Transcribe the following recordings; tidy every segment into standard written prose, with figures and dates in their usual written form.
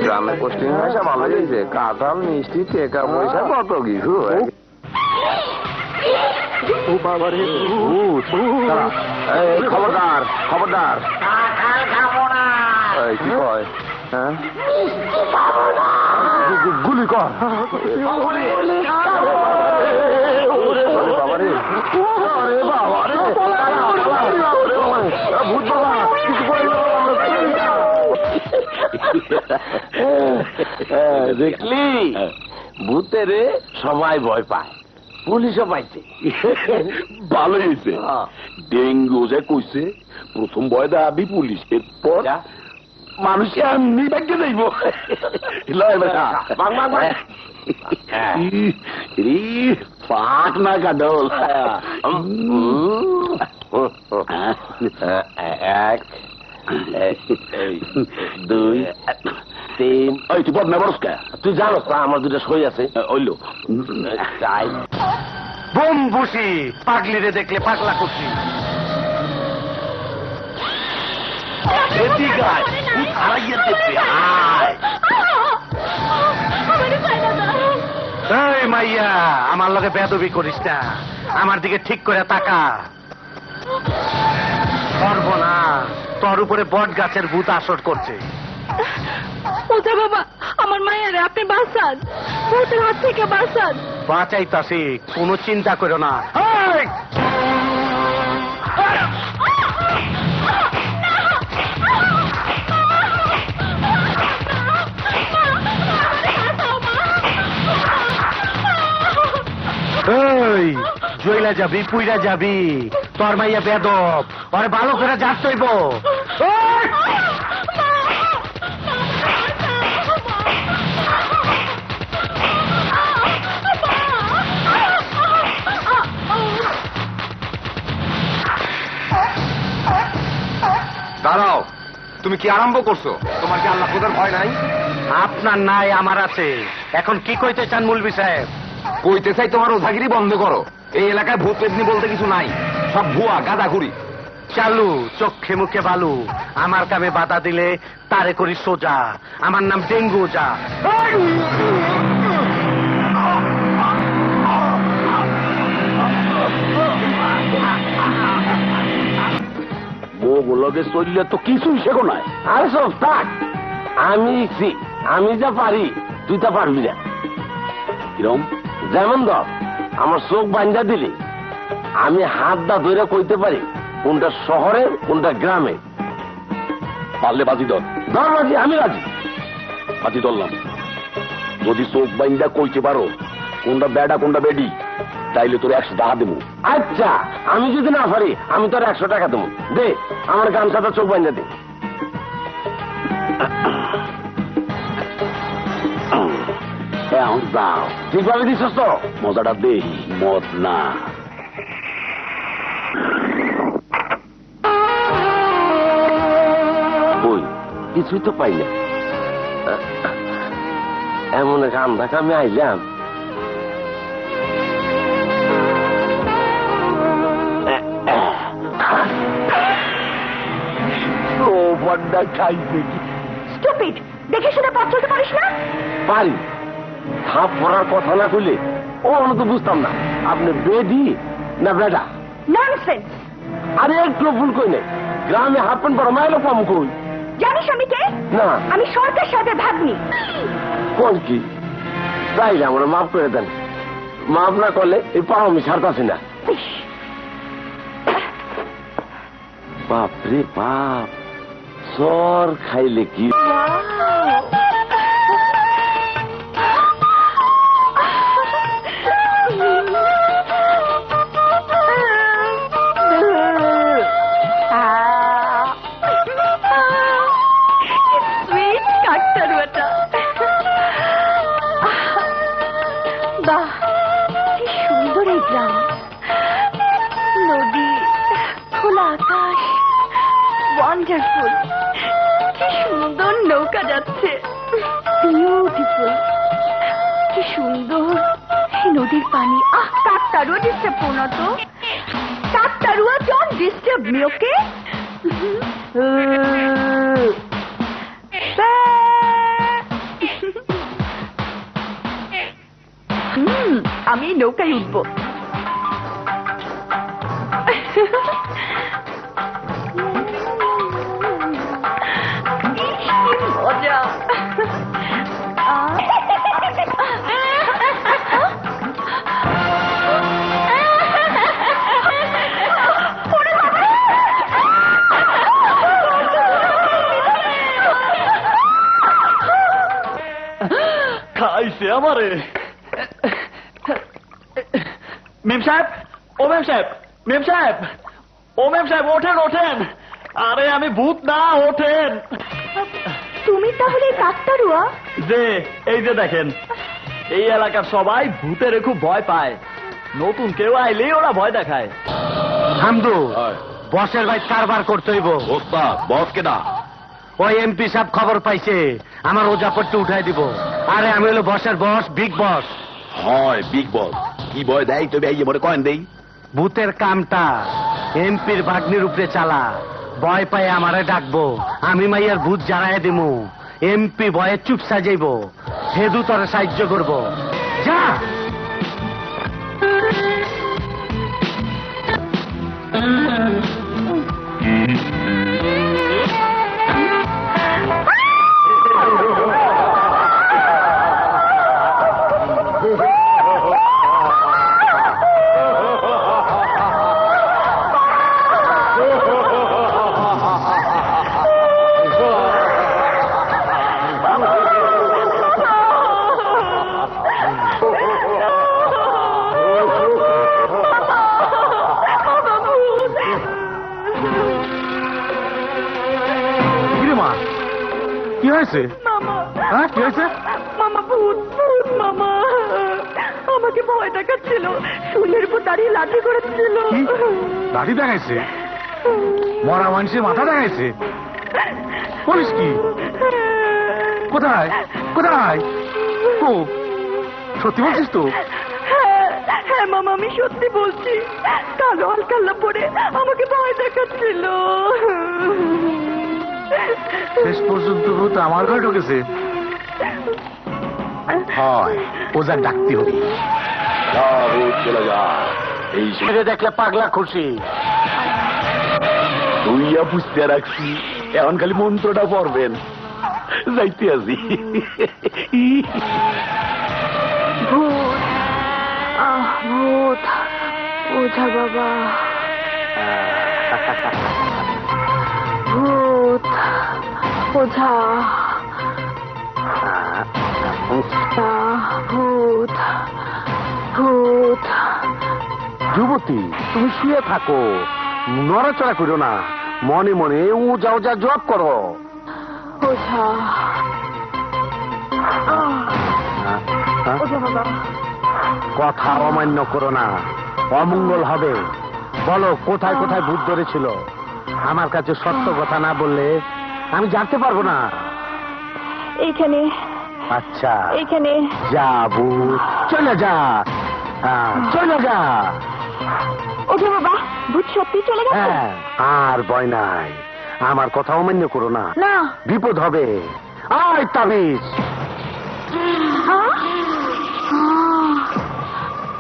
গ্রামে পোস্টিং হয়েছে ভালো হয়েছে, কাঁঠাল মিষ্টি টাকা পয়সা কত কিছু। খবরদার খবরদার, কি কয়? হ্যাঁ গুলি কর। বাবারে ভূত বাবা কিছু করে দেখলি, ভূতের সবাই ভয় পায়, পুলিশও পাইছে। ভালো হয়েছে, ডেঙ্গু যে কইছে প্রথম ভয় দেখাবি পুলিশ, এরপর মানুষ এমনি ব্যাংকে যাইব। পাক না কাডল। এক দুই তিন। ওই তুই বদনা বরস কে? তুই জানো না আমার দুটো সই আছে। ওইলো চাই বোম বসি, পাগলিরে দেখলে পাগলা খুশি। মাইয়া আমার লগে বেদবি করিস না, আমার দিকে ঠিক করে তাকা। করবো না, তোর উপরে বট গাছের ভূত আসর করছে। ওটা বাবা, আমার মায়ের আপনি বাঁচান, ভূতের হাত থেকে বাঁচান। বাঁচাইতাছি, কোনো চিন্তা করো না। জইলা যাবি, পুইরা যাবি, তোর মাইয়া বেদব, ওরে ভালো করে যাস হইব। দাঁড়াও, তুমি কি আরম্ভ করছো? তোমার কি আল্লাহ খোদার ভয় নাই? আপনার নাই, আমার আছে। এখন কি কইতে চান মুলবি সাহেব? কইতে চাই তোমার ওঝাগিরি বন্ধ করো। এই এলাকায় ভূত পেতনি বলতে কিছু নাই, সব ভুয়া গাঁদাখুরি। চালু চোখে মুখে বালু, আমার কামে বাধা দিলে তারে করি সোজা। আমার নাম ডেঙ্গু ওঝা। বউগুলোকে চললে তো কিছুই শেখো নাই। আরে সব থাক, আমি যা পারি তুই তা পারবি না। কিরম? যেমন ধর, আমার চোখ বান্ধা দিলি আমি হাত দা ধরে কইতে পারি কোনটা শহরে কোনটা গ্রামে। পারলে বাজি ধর। ধর বাজি, আমি রাজি। বাজি ধরলাম। যদি চোখ বাইন্দা কইতে পারো কোনটা বেডা কোনটা বেডি, তাইলে তোর 100 টাকা দেবো। আচ্ছা, আমি যদি না পারি আমি তোর 100 টাকা দেবো। দে আমার গামছাটা চোখ বান্ধা দে। যাও, ঠিকভাবে দিচ্ছস তো? মজাটা দে, মদ না। ওই কিছুই তো পাই না। এমন এক আন্দাকে আমি আইলাম। ও বড্ডা খাইছে কি? স্টুপিড, দেখে শুনে পথ চলতে পারিস না? পারি, থাপ পড়ার কথা না কইলে ও আমি তো বুঝতাম না আপনি বেডি না বেডা। ননসেন্স। আরে একটু ভুল কই নাই, গ্রামে হাফ প্যান্ট পরা মাইলো কম কই। জানিস আমি কে? না। আমি সরকার সাথে ভাগ্নি। কোন কি? তাইলে আমরা মাফ করে দেন। মাফ না করলে এই পাও আমি ছাড়তাছি না। বাপরে বাপ, সর খাইলে কি ওয়ান্ডারফুল, কি সুন্দর নৌকা যাচ্ছে, বিউটিফুল, কি সুন্দর নদীর পানি। কাকতারুয়া ডিস্টার্ব করো না তো, কাকতারুয়া ডোন্ট ডিস্টার্ব মি, ওকে? আমি এই নৌকায় উঠবো। কি মজা! খাইছে আমারে। মেম সাহেব, ও মেম সাহেব, মেম সাহেব, ও মেম সাহেব, ওঠেন ওঠেন। আরে আমি ভূত না, ওঠেন। তুমি তাহলে কাকতারুয়া? যে এই যে দেখেন, এই এলাকার সবাই ভূতের খুব ভয় পায়। নতুন কেউ আইলেই ওরা ভয় দেখায়। হামদু, বসের ভাই কারবার করতে হইব। ওস্তাদ বস কেডা? ওই এমপি সাহেব খবর পাইছে, আমার ওজাপট্টি উঠাই দিব। আরে আমি হলো বসের বস, বিগ বস। হয় বিগ বস। কি ভয় দেয় তবে এই মনে কয়েন দেই? ভূতের কামটা এমপির ভাগ্নির উপরে চালা। ভয় পায় আমারে ডাকবো, আমি মাইয়ার ভূত জানাই দিমু। এমপি ভয়ে চুপ সাজাইব, হেদু তোরে সাহায্য করব। যা। কি হয়েছে? হ্যাঁ কি হয়েছে? মামা ভূত, ভূত মামা আমাকে ভয় দেখাচ্ছিল, শুলের উপর দাঁড়িয়ে লাঠি করেছিল। কি দাড়ি দেখাইছে? মরা মানুষের মাথা দেখাইছে? বলিস কি? কোথায় কোথায়? ও সত্যি বলছিস তো? হ্যাঁ মামা, আমি সত্যি বলছি। কালো আলকাল্লা পরে আমাকে ভয় দেখাচ্ছিল। শেষ পর্যন্ত ভূত আমার ঘরে ঢুকেছে। হয় ওজা ডাকতে হবে। যা ভূত চলে যা। এই ছেড়ে দেখলে পাগলা খুশি। তুইয়া বুঝতে রাখছি, এখন খালি মন্ত্রটা পড়বেন। যাইতে আছি। ভূত, ভূত, ওঝা বাবা। ভূত, ওঝা, ভূত, ভূত। যুবতী, তুমি শুয়ে থাকো, নড়াচড়া করো না, মনে মনে ও যাও যা জব করো। ওঝা, ওঝা বাবা। কথা অমান্য করো না, অমঙ্গল হবে। বলো কোথায় কোথায় ভূত ধরেছিল? আমার কাছে সত্য কথা না বললে আমি জানতে পারবো না। এইখানে। আচ্ছা এইখানে। যা ভূত, চলে যা, চলে যা। ওঝা বাবা, ভূত সত্যি চলে গেছে? হ্যাঁ, আর ভয় নাই। আমার কথা অমান্য করো না, না। বিপদ হবে। আয় তাবিজ।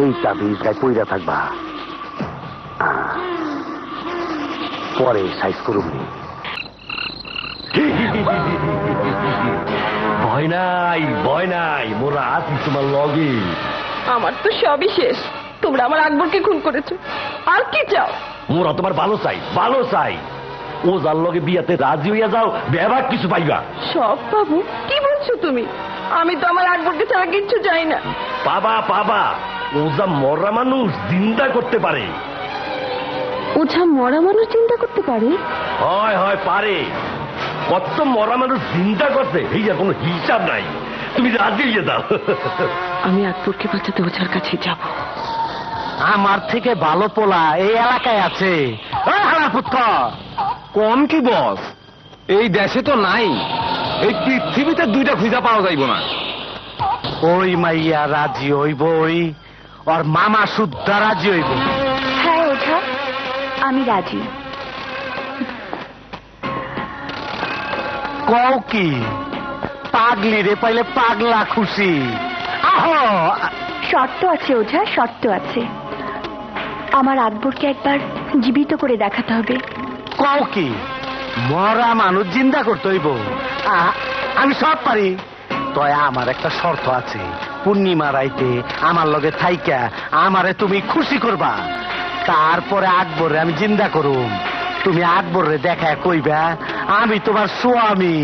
এই তাবিজ গায়ে পইরা থাকবা, পরে সাইজ করুন। ভয় নাই, ভয় নাই, মোরা আছি তোমার লগে। আমার তো সবই শেষ। তোমরা আমার আকবরকে খুন করেছো, আর কি চাও? মোরা তোমার ভালো চাই, ভালো চাই। ও যার লগে বিয়াতে রাজি হইয়া যাও, বেবাক কিছু পাইবা। সব বাবু, কি বলছো তুমি? আমি তো আমার আকবরকে ছাড়া কিচ্ছু চাই না। পাবা পাবা, ও যা মরা মানুষ চিন্তা করতে পারে। ওঝা মরা মানুষ চিন্তা করতে পারে? হয় হয় পারে। কত মরা মানুষ চিন্তা করতে, এই যে কোনো হিসাব নাই। তুমি রাজি হইয়া যাও। আমি আকবরকে বাঁচাতে ওঝার কাছে যাব। আমার থেকে ভালো পোলা এই এলাকায় আছে। পুত্র কম কি বস, এই দেশে তো নাই। এই পৃথিবীতে দুইটা খুঁজা পাওয়া যাইব না। ওই মাইয়া রাজি হইবই, ওর মামা সুদ্ধা রাজি হইব। হ্যাঁ ওঝা, আমি রাজি। কও কি? পাগলি রে পাইলে পাগলা খুশি। আহ, শর্ত আছে ওঝা, শর্ত আছে। আমার আকবরকে একবার জীবিত করে দেখাতে হবে। কও কি মরা মানুষ জিন্দা করতে হইব? আমি সব পারি, তয় আমার একটা শর্ত আছে। পূর্ণিমা রাইতে আমার লগে থাইকা আমারে তুমি খুশি করবা, তারপরে আকবরে আমি জিন্দা করুম। তুমি আকবরে দেখা কইবা আমি তোমার স্বামী।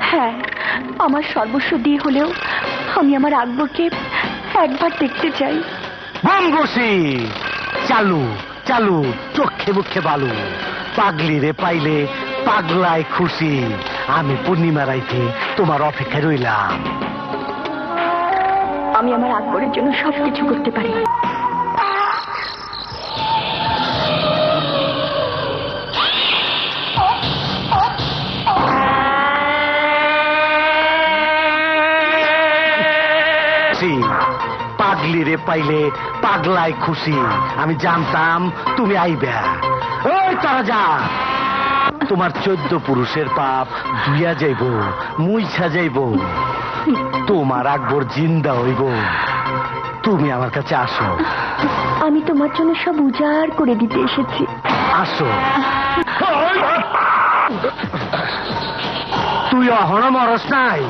হ্যাঁ, আমার সর্বস্ব দিয়ে হলেও আমি আমার আকবরকে একবার দেখতে চাই। বঙ্গসি চালু চালু, চোখে মুখে বালু, পাগলি রে পাইলে পাগলায় খুশি। আমি পূর্ণিমা রাইতে তোমার অপেক্ষায় রইলাম। আমি আমার আকবরের জন্য সবকিছু করতে পারি। পাগলি রে পাইলে পাগলায় খুশি। আমি জানতাম তুমি আইবা। ওই তারা যা, তোমার 14 পুরুষের পাপ ধুইয়া যাইব, মুইছা যাইব, তোমার আকবর জিন্দা হইব। তুমি আমার কাছে আসো। আমি তোমার জন্য সব উজাড় করে দিতে এসেছি। আসো। তুই অহনো মরস নাই।